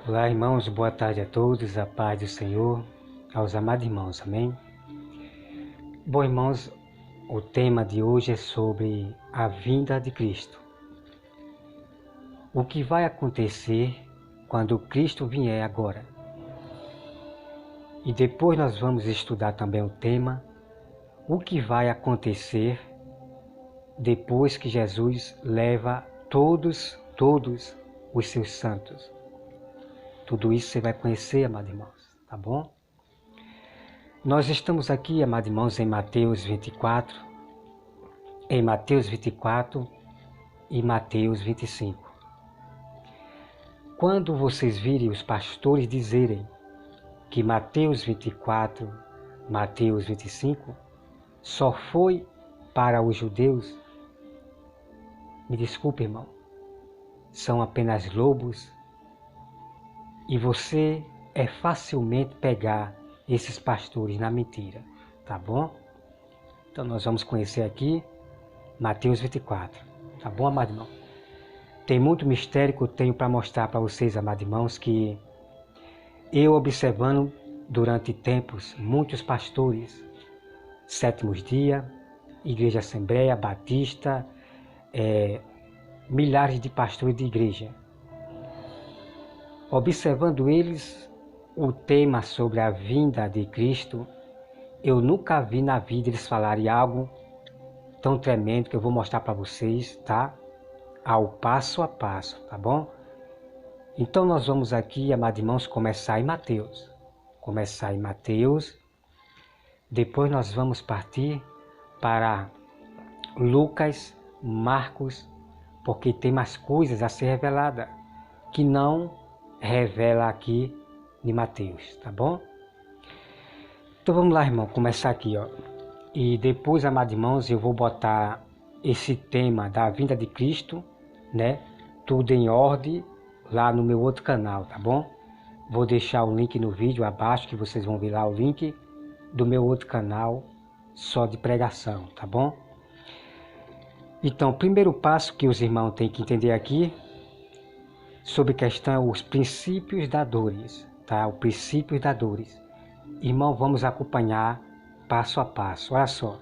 Olá, irmãos, boa tarde a todos, a paz do Senhor, aos amados irmãos, amém? Bom, irmãos, o tema de hoje é sobre a vinda de Cristo. O que vai acontecer quando Cristo vier agora? E depois nós vamos estudar também o tema, o que vai acontecer depois que Jesus leva todos os seus santos. Tudo isso você vai conhecer, amados irmãos, tá bom? Nós estamos aqui, amados irmãos, em Mateus 24 e Mateus 25. Quando vocês virem os pastores dizerem que Mateus 24, Mateus 25 só foi para os judeus, me desculpe, irmão, são apenas lobos e você é facilmente pegar esses pastores na mentira, tá bom? Então nós vamos conhecer aqui Mateus 24, tá bom, amado irmão? Tem muito mistério que eu tenho para mostrar para vocês, amados irmãos, que eu observando durante tempos muitos pastores, Sétimos Dia, Igreja Assembleia, Batista, milhares de pastores de igreja. Observando eles o tema sobre a vinda de Cristo, eu nunca vi na vida eles falarem algo tão tremendo que eu vou mostrar para vocês, tá? Ao passo a passo, tá bom? Então nós vamos aqui, amados irmãos, começar em Mateus. Depois nós vamos partir para Lucas, Marcos, porque tem mais coisas a ser revelada que não revela aqui em Mateus, tá bom? Então vamos lá, irmão, começar aqui, ó. E depois, amados irmãos, eu vou botar esse tema da vinda de Cristo, né? Tudo em ordem lá no meu outro canal, tá bom? Vou deixar o link no vídeo abaixo, que vocês vão ver lá o link do meu outro canal, só de pregação, tá bom? Então, o primeiro passo que os irmãos têm que entender aqui, sobre questão, os princípios da dores, tá? O princípio da dores. Irmão, vamos acompanhar passo a passo, olha só.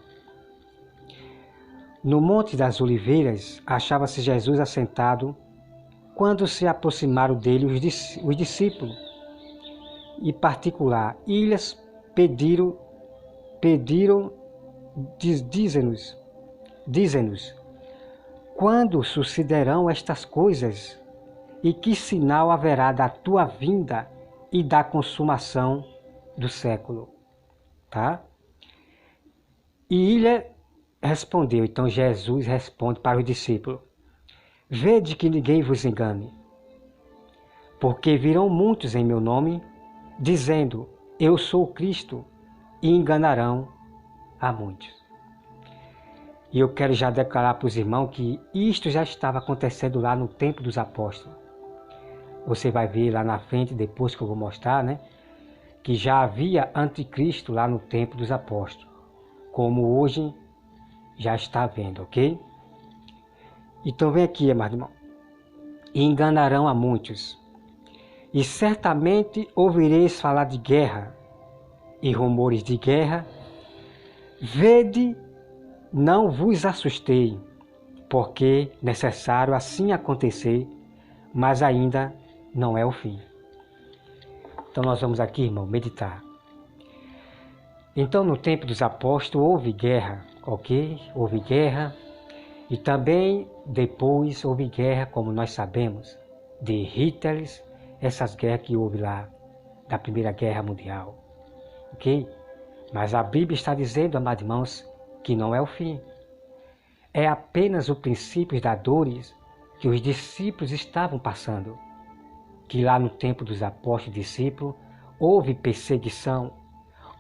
No Monte das Oliveiras, achava-se Jesus assentado, quando se aproximaram dele os discípulos, em particular, eles pediram, dizem-nos, quando sucederão estas coisas, e que sinal haverá da tua vinda e da consumação do século? Tá? E ele respondeu, então Jesus responde para os discípulos, vede que ninguém vos engane, porque virão muitos em meu nome, dizendo, eu sou o Cristo, e enganarão a muitos. E eu quero já declarar para os irmãos que isto já estava acontecendo lá no tempo dos apóstolos. Você vai ver lá na frente, depois que eu vou mostrar, né? Que já havia anticristo lá no tempo dos apóstolos, como hoje já está havendo, ok? Então vem aqui, amado irmão. E enganarão a muitos. E certamente ouvireis falar de guerra e rumores de guerra. Vede, não vos assustei, porque necessário assim acontecer, mas ainda não é o fim. Então nós vamos aqui, irmão, meditar. Então no tempo dos apóstolos houve guerra, ok? Houve guerra. E também depois houve guerra, como nós sabemos, de Hitler, essas guerras que houve lá, da Primeira Guerra Mundial, ok? Mas a Bíblia está dizendo, amados irmãos, que não é o fim. É apenas o princípio das dores que os discípulos estavam passando. Que lá no tempo dos apóstolos e discípulos houve perseguição,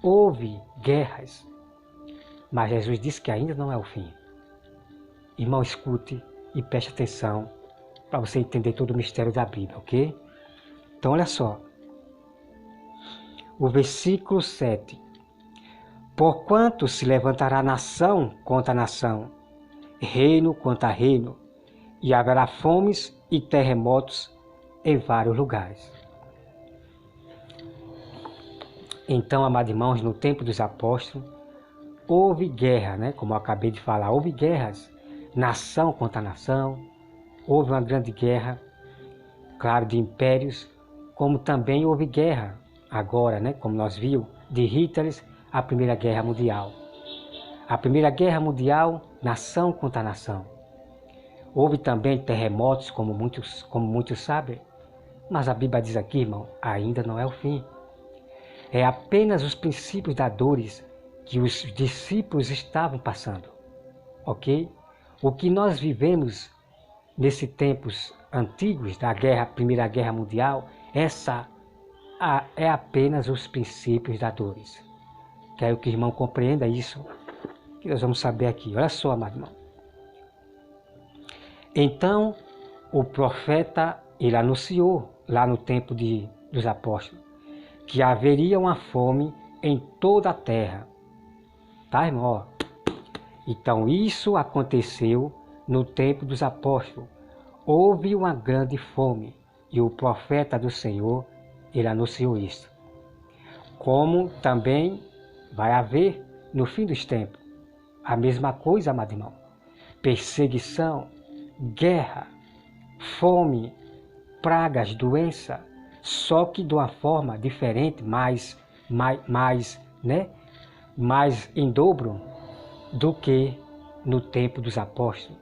houve guerras. Mas Jesus disse que ainda não é o fim. Irmão, escute e preste atenção para você entender todo o mistério da Bíblia, ok? Então, olha só. O versículo 7. Porquanto se levantará nação contra nação, reino contra reino, e haverá fomes e terremotos em vários lugares. Então, amados irmãos, no tempo dos apóstolos, houve guerra, né? Como eu acabei de falar, houve guerras, nação contra nação, houve uma grande guerra, claro, de impérios, como também houve guerra agora, né? Como nós vimos, de Hitler, a Primeira Guerra Mundial. A Primeira Guerra Mundial, nação contra nação. Houve também terremotos, como muitos sabem, mas a Bíblia diz aqui, irmão, ainda não é o fim. É apenas os princípios da dores que os discípulos estavam passando, ok? O que nós vivemos nesses tempos antigos da Primeira Guerra Mundial, é apenas os princípios da dores. Quero que o irmão compreenda isso, que nós vamos saber aqui. Olha só, amado irmão. Então, o profeta, ele anunciou lá no tempo dos apóstolos, que haveria uma fome em toda a terra. Tá, irmão? Então, isso aconteceu no tempo dos apóstolos. Houve uma grande fome e o profeta do Senhor, ele anunciou isso. Como também vai haver no fim dos tempos. A mesma coisa, amado irmão. Perseguição, guerra, fome, pragas, doença, só que de uma forma diferente, mais em dobro do que no tempo dos apóstolos.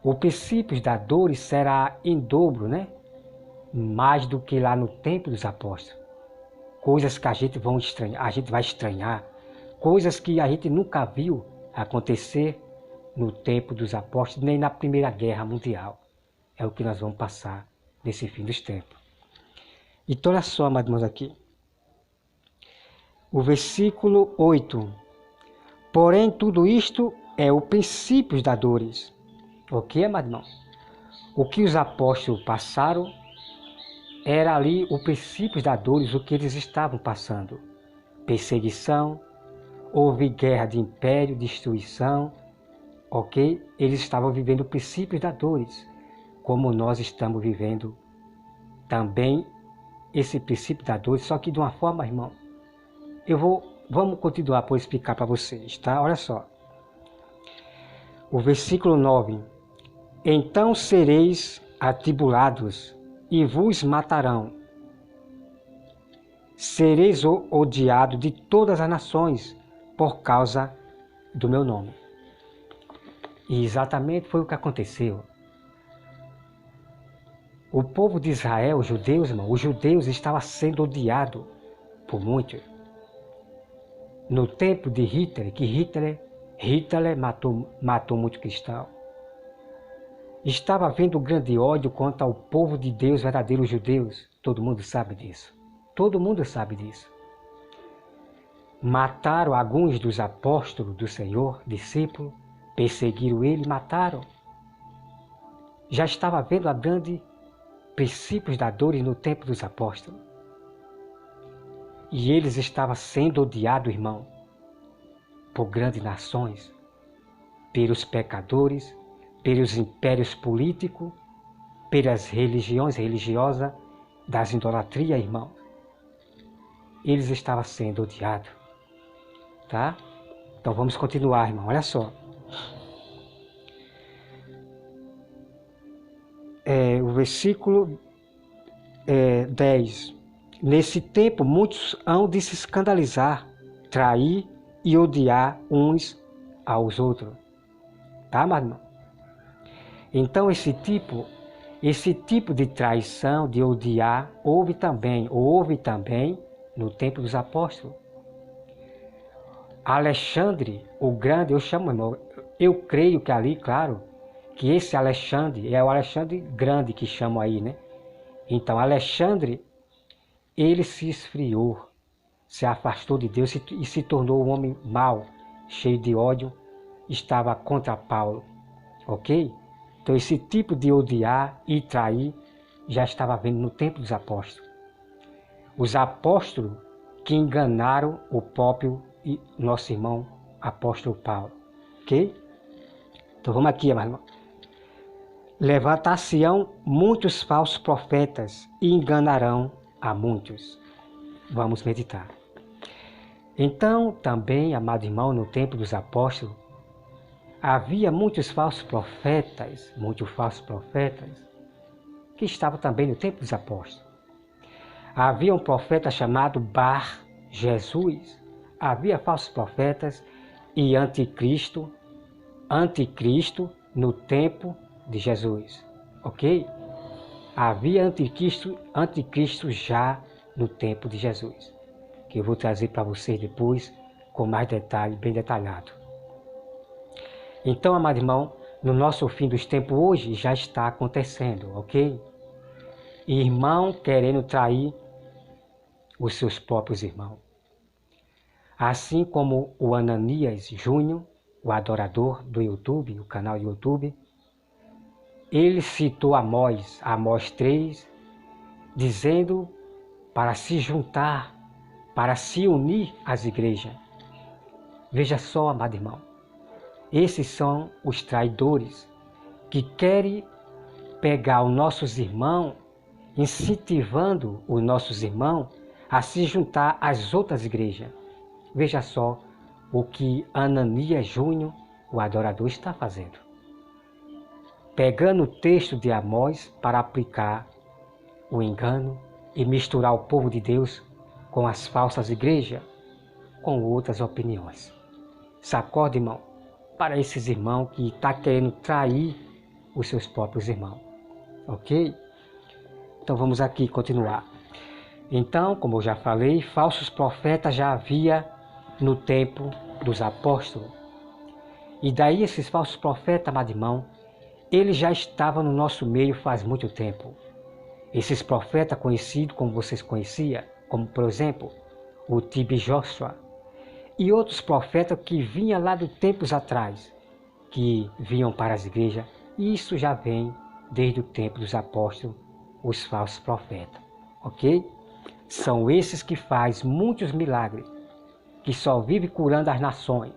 O princípio da dor será em dobro, né? Mais do que lá no tempo dos apóstolos. Coisas que a gente vai estranhar, coisas que a gente nunca viu acontecer no tempo dos apóstolos, nem na Primeira Guerra Mundial. É o que nós vamos passar nesse fim dos tempos. Então, olha só, amados irmãos, aqui. O versículo 8. Porém, tudo isto é o princípio das dores. Ok, amados irmãos? O que os apóstolos passaram era ali o princípio das dores, o que eles estavam passando. Perseguição, houve guerra de império, destruição, ok? Eles estavam vivendo o princípio das dores, como nós estamos vivendo também esse princípio das dores, só que de uma forma, irmão, vamos continuar por explicar para vocês, tá? Olha só. O versículo 9. Então sereis atribulados e vos matarão. Sereis odiados de todas as nações por causa do meu nome. E exatamente foi o que aconteceu. O povo de Israel, os judeus, irmão, os judeus estavam sendo odiados por muitos. No tempo de Hitler, que Hitler matou muitos cristãos. Estava havendo grande ódio contra o povo de Deus, verdadeiros judeus. Todo mundo sabe disso. Todo mundo sabe disso. Mataram alguns dos apóstolos do Senhor, discípulos, perseguiram ele e mataram. Já estava havendo a grande princípios da dor no tempo dos apóstolos. E eles estavam sendo odiados, irmão, por grandes nações, pelos pecadores, pelos impérios políticos, pelas religiões religiosas, das idolatrias, irmão. Eles estavam sendo odiados. Tá? Então vamos continuar, irmão. Olha só. O versículo 10. Nesse tempo muitos hão de se escandalizar, trair e odiar uns aos outros. Tá, meu irmão? Então esse tipo de traição, de odiar, houve também no tempo dos apóstolos. Alexandre, o grande, eu creio que ali, claro, que esse Alexandre é o Alexandre grande que chamam aí, né? Então Alexandre, ele se esfriou, se afastou de Deus e se tornou um homem mau, cheio de ódio, estava contra Paulo, ok? Então esse tipo de odiar e trair já estava havendo no tempo dos apóstolos. Os apóstolos que enganaram o próprio nosso irmão apóstolo Paulo, ok? Então vamos aqui, meu irmão. Levantar-se-ão muitos falsos profetas e enganarão a muitos. Vamos meditar. Então, também, amado irmão, no tempo dos apóstolos, havia muitos falsos profetas, que estavam também no tempo dos apóstolos. Havia um profeta chamado Bar Jesus. Havia falsos profetas e anticristo no tempo de Jesus, ok? Havia anticristo já no tempo de Jesus, que eu vou trazer para vocês depois com mais detalhe, bem detalhado. Então, amado irmão, no nosso fim dos tempos hoje já está acontecendo, ok? Irmão querendo trair os seus próprios irmãos. Assim como o Ananias Júnior, o adorador do YouTube, o canal do YouTube, ele citou Amós 3, dizendo para se juntar, para se unir às igrejas. Veja só, amado irmão, esses são os traidores que querem pegar os nossos irmãos, incentivando os nossos irmãos a se juntar às outras igrejas. Veja só o que Ananias Júnior, o adorador, está fazendo. Pegando o texto de Amós para aplicar o engano e misturar o povo de Deus com as falsas igrejas, com outras opiniões. Sacode, irmão, para esses irmãos que estão querendo trair os seus próprios irmãos. Ok? Então vamos aqui continuar. Então, como eu já falei, falsos profetas já havia no tempo dos apóstolos. E daí esses falsos profetas, amado irmão, eles já estavam no nosso meio faz muito tempo. Esses profetas conhecidos como vocês conheciam, como por exemplo, o T.B. Joshua, e outros profetas que vinham lá de tempos atrás, que vinham para as igrejas, e isso já vem desde o tempo dos apóstolos, os falsos profetas, ok? São esses que fazem muitos milagres, que só vivem curando as nações,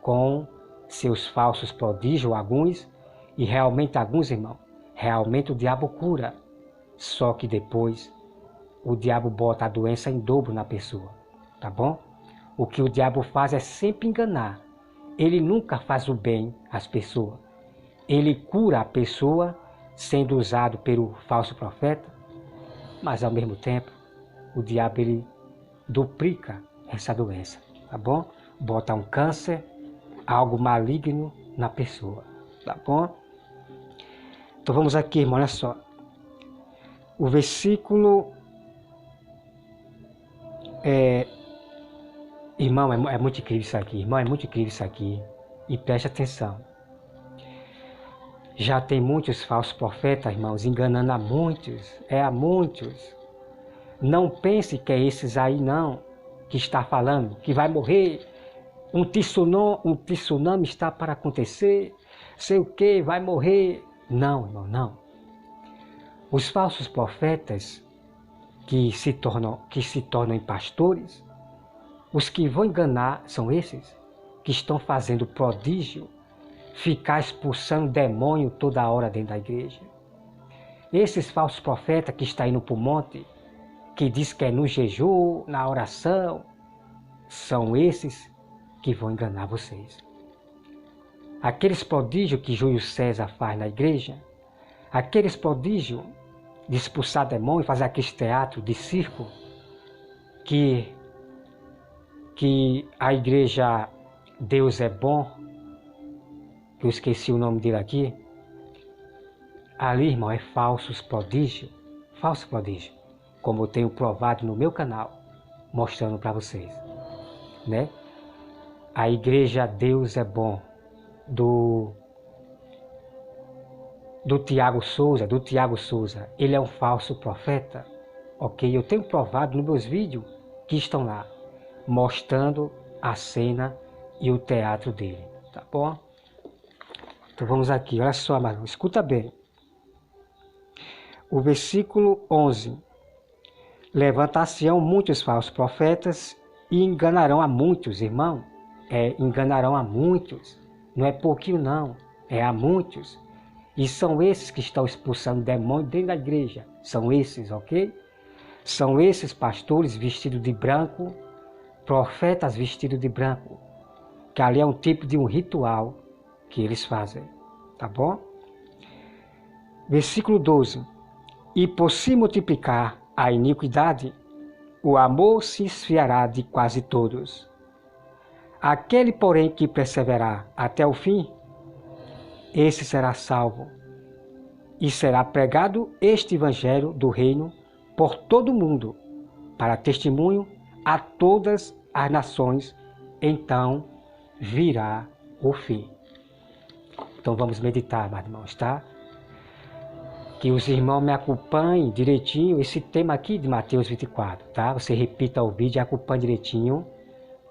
com seus falsos prodígios, alguns, e realmente alguns, irmãos, realmente o diabo cura, só que depois o diabo bota a doença em dobro na pessoa, tá bom? O que o diabo faz é sempre enganar. Ele nunca faz o bem às pessoas. Ele cura a pessoa sendo usado pelo falso profeta, mas ao mesmo tempo o diabo ele duplica essa doença, tá bom? Bota um câncer, algo maligno na pessoa, tá bom? Então vamos aqui, irmão, olha só. O versículo irmão, é muito incrível isso aqui, irmão, é muito incrível isso aqui. E preste atenção. Já tem muitos falsos profetas, irmãos, enganando a muitos, a muitos. Não pense que é esses aí não, que está falando, que vai morrer, um tsunami está para acontecer, sei o que, vai morrer. Não, irmão, não. Os falsos profetas que se tornam pastores, os que vão enganar são esses que estão fazendo prodígio, ficar expulsando demônio toda hora dentro da igreja. Esses falsos profetas que estão indo para o monte, que diz que é no jejum, na oração, são esses que vão enganar vocês. Aqueles prodígios que Júlio César faz na igreja, aqueles prodígios de expulsar demônio, fazer aquele teatro de circo, que a igreja Deus é Bom, que eu esqueci o nome dele aqui, ali, irmão, é falso prodígio, como eu tenho provado no meu canal, mostrando para vocês, né? A igreja Deus é Bom, do Tiago Souza, ele é um falso profeta, ok? Eu tenho provado nos meus vídeos que estão lá, mostrando a cena e o teatro dele, tá bom? Então vamos aqui, olha só, mano, escuta bem. O versículo 11. Levantar-se-ão muitos falsos profetas e enganarão a muitos, irmão. Enganarão a muitos. Não é pouquinho não, é a muitos. E são esses que estão expulsando demônios dentro da igreja. São esses, ok? São esses pastores vestidos de branco, profetas vestidos de branco, que ali é um tipo de um ritual que eles fazem, tá bom? Versículo 12. E por se multiplicar a iniquidade, o amor se esfriará de quase todos. Aquele, porém, que perseverar até o fim, esse será salvo. E será pregado este evangelho do reino por todo o mundo, para testemunho a todas as nações, então virá o fim. Então vamos meditar, meus irmãos, tá? Que os irmãos me acompanhem direitinho esse tema aqui de Mateus 24, tá? Você repita o vídeo e acompanhe direitinho,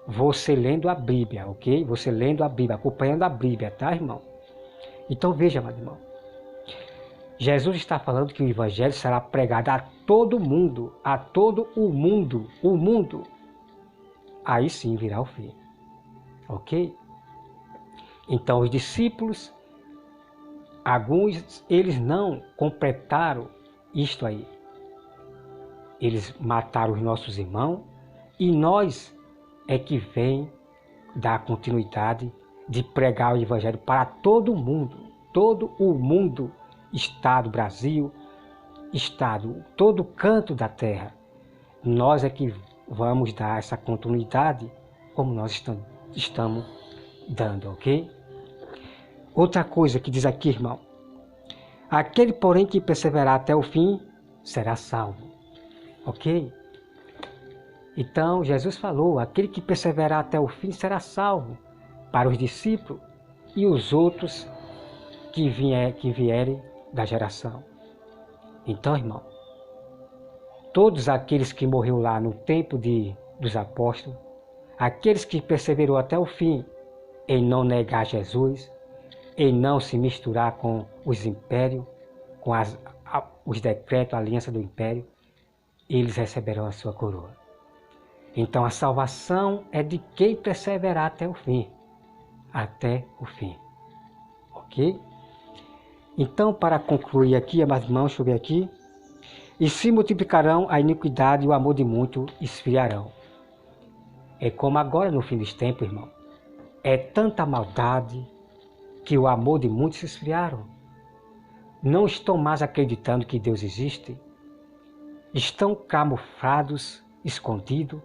você lendo a Bíblia, ok? Você lendo a Bíblia, acompanhando a Bíblia, tá, irmão? Então veja, meu irmão. Jesus está falando que o evangelho será pregado a todo mundo, a todo o mundo. Aí sim virá o fim, ok? Então os discípulos, alguns, eles não completaram isto aí. Eles mataram os nossos irmãos e nós é que vem dar continuidade de pregar o evangelho para todo o mundo, Estado, Brasil, Estado, todo canto da terra. Nós é que vamos dar essa continuidade como nós estamos dando, ok? Outra coisa que diz aqui, irmão. Aquele, porém, que perseverar até o fim, será salvo, ok? Então, Jesus falou, aquele que perseverar até o fim será salvo para os discípulos e os outros que vierem da geração. Então, irmão, todos aqueles que morreram lá no tempo dos apóstolos, aqueles que perseverou até o fim em não negar Jesus, em não se misturar com os impérios, com os decretos, a aliança do império, eles receberão a sua coroa. Então a salvação é de quem perseverar até o fim. Até o fim. Ok? Então, para concluir aqui, meus irmãos, deixa eu ver aqui. E se multiplicarão a iniquidade e o amor de muito esfriarão. É como agora no fim dos tempos, irmão. É tanta maldade que o amor de muitos se esfriaram. Não estão mais acreditando que Deus existe. Estão camuflados, escondidos,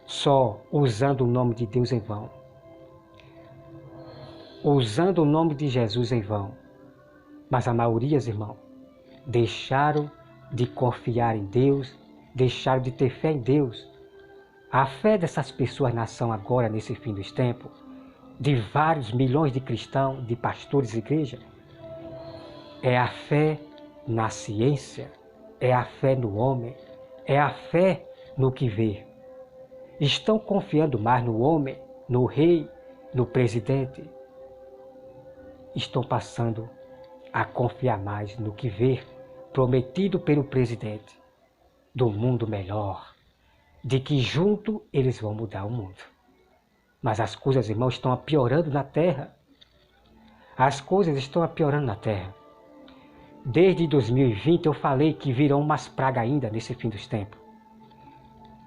só usando o nome de Deus em vão. Usando o nome de Jesus em vão. Mas a maioria, irmão, deixaram de confiar em Deus, deixaram de ter fé em Deus. A fé dessas pessoas na ação agora, nesse fim dos tempos, de vários milhões de cristãos, de pastores de igreja, é a fé na ciência, é a fé no homem, é a fé no que vê. Estão confiando mais no homem, no rei, no presidente. Estão passando a confiar mais no que vê, prometido pelo presidente, do mundo melhor, de que junto eles vão mudar o mundo. Mas as coisas, irmãos, estão piorando na terra. As coisas estão piorando na terra. Desde 2020 eu falei que virão umas pragas ainda nesse fim dos tempos.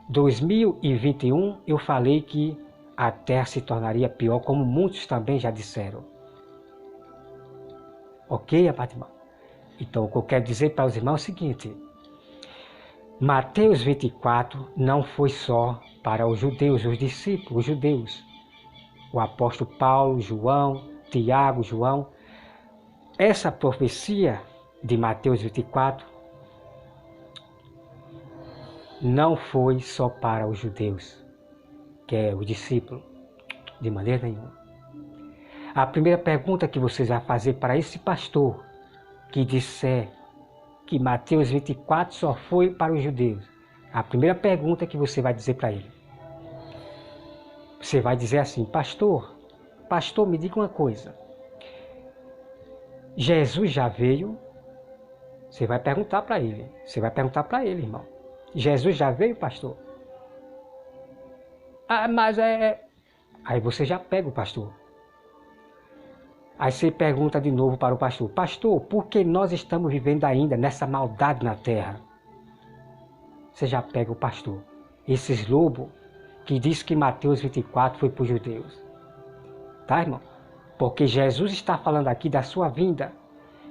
2021 eu falei que a terra se tornaria pior, como muitos também já disseram. Ok, irmão? Então o que eu quero dizer para os irmãos é o seguinte. Mateus 24 não foi só para os judeus, os discípulos, os judeus. O apóstolo Paulo, João, Tiago, João. Essa profecia de Mateus 24 não foi só para os judeus, que é o discípulo, de maneira nenhuma. A primeira pergunta que vocês vão fazer para esse pastor que disser que Mateus 24 só foi para os judeus, a primeira pergunta que você vai dizer para ele, você vai dizer assim: pastor, me diga uma coisa, Jesus já veio? Você vai perguntar para ele, irmão. Jesus já veio, pastor? Ah, mas Aí você já pega o pastor. Aí você pergunta de novo para o pastor: pastor, por que nós estamos vivendo ainda nessa maldade na terra? Você já pega o pastor. Esses lobos que diz que Mateus 24 foi para os judeus. Tá, irmão? Porque Jesus está falando aqui da sua vinda,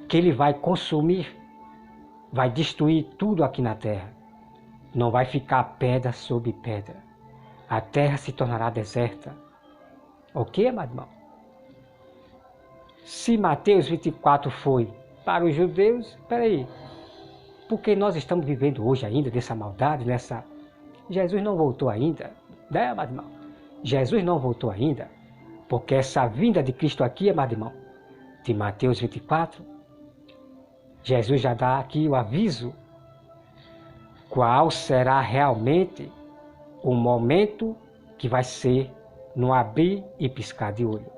que ele vai consumir, vai destruir tudo aqui na terra. Não vai ficar pedra sobre pedra. A terra se tornará deserta. Ok, amado irmão? Se Mateus 24 foi para os judeus, peraí, porque nós estamos vivendo hoje ainda dessa maldade, nessa... Jesus não voltou ainda, né, amado irmão? Jesus não voltou ainda, porque essa vinda de Cristo aqui, amado irmão, de Mateus 24, Jesus já dá aqui o aviso qual será realmente o momento que vai ser no abrir e piscar de olho.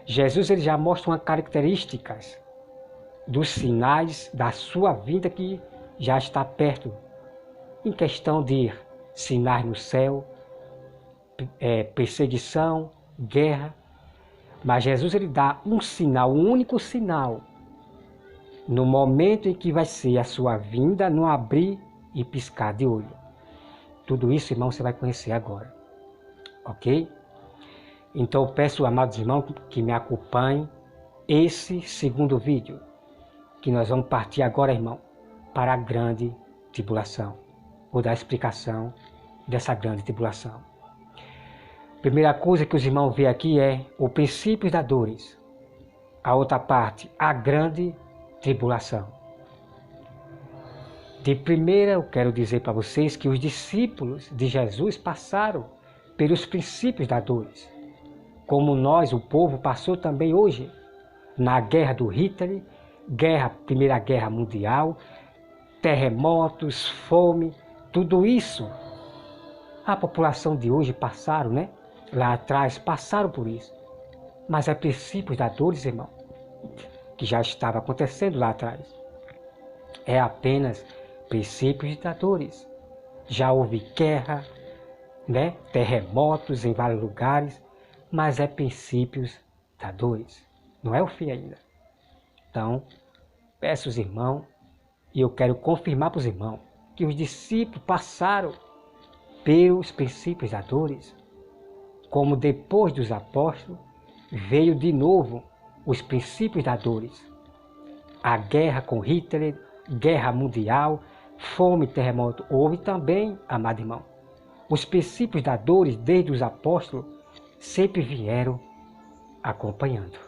Jesus ele já mostra umas características dos sinais da sua vinda que já está perto, em questão de sinais no céu, perseguição, guerra. Mas Jesus ele dá um sinal, um único sinal, no momento em que vai ser a sua vinda, no abrir e piscar de olho. Tudo isso, irmão, você vai conhecer agora. Ok? Então eu peço, amados irmãos, que me acompanhem esse segundo vídeo, que nós vamos partir agora, irmão, para a grande tribulação. Vou dar a explicação dessa grande tribulação. Primeira coisa que os irmãos veem aqui é o princípio das dores. A outra parte, a grande tribulação. De primeira, eu quero dizer para vocês que os discípulos de Jesus passaram pelos princípios das dores, como nós, o povo, passou também hoje, na guerra do Hitler, Primeira Guerra Mundial, terremotos, fome, tudo isso. A população de hoje passaram, né? Lá atrás, passaram por isso. Mas é princípios das dores, irmão, que já estava acontecendo lá atrás. É apenas princípios das dores. Já houve guerra, né? Terremotos em vários lugares, mas é princípios das dores. Não é o fim ainda. Então, peço aos irmãos, e eu quero confirmar para os irmãos, que os discípulos passaram pelos princípios das dores, como depois dos apóstolos, veio de novo os princípios das dores. A guerra com Hitler, guerra mundial, fome, terremoto, houve também, amado irmão. Os princípios das dores, desde os apóstolos, sempre vieram acompanhando.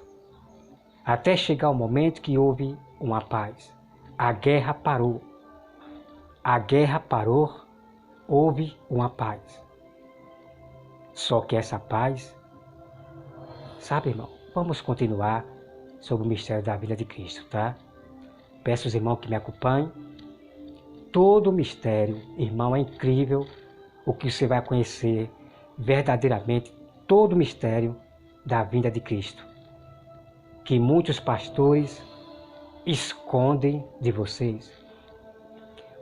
Até chegar o momento que houve uma paz. A guerra parou. A guerra parou, houve uma paz. Só que essa paz, sabe, irmão, vamos continuar sobre o mistério da vida de Cristo, tá? Peço aos irmãos que me acompanhem. Todo o mistério, irmão, é incrível o que você vai conhecer verdadeiramente, todo o mistério da vinda de Cristo, que muitos pastores escondem de vocês.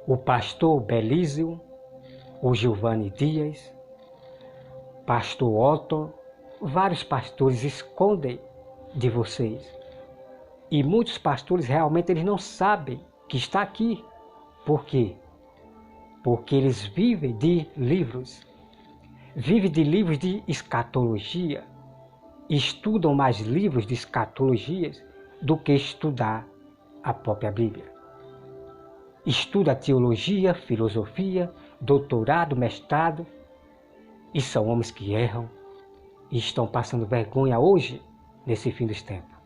O pastor Belísio, o Giovanni Dias, pastor Otto, vários pastores escondem de vocês. E muitos pastores realmente eles não sabem que está aqui. Por quê? Porque eles vivem de livros. Vivem de livros de escatologia. Estudam mais livros de escatologias do que estudar a própria Bíblia. Estuda teologia, filosofia, doutorado, mestrado, e são homens que erram e estão passando vergonha hoje, nesse fim dos tempos.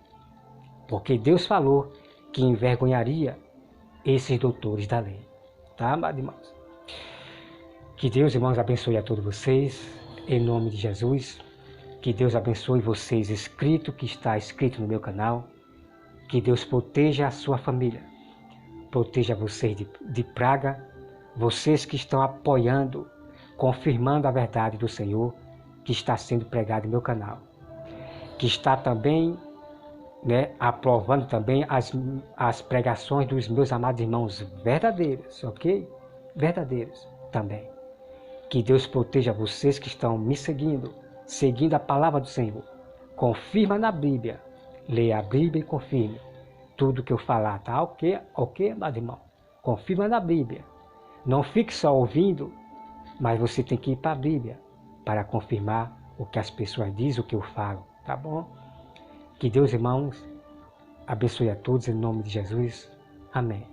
Porque Deus falou que envergonharia esses doutores da lei. Tá, amados irmãos? Que Deus, irmãos, abençoe a todos vocês, em nome de Jesus. Que Deus abençoe vocês, que está escrito no meu canal. Que Deus proteja a sua família. Proteja vocês de praga. Vocês que estão apoiando, confirmando a verdade do Senhor, que está sendo pregado no meu canal. Que está também, né, aprovando também as pregações dos meus amados irmãos verdadeiros, ok? Verdadeiros também. Que Deus proteja vocês que estão me seguindo a palavra do Senhor. Confirma na Bíblia. Leia a Bíblia e confirme tudo que eu falar, tá? Ok, amado irmão? Confirma na Bíblia. Não fique só ouvindo Mas você tem que ir para a Bíblia para confirmar o que as pessoas dizem, o que eu falo, tá bom? Que Deus, irmãos, abençoe a todos em nome de Jesus. Amém.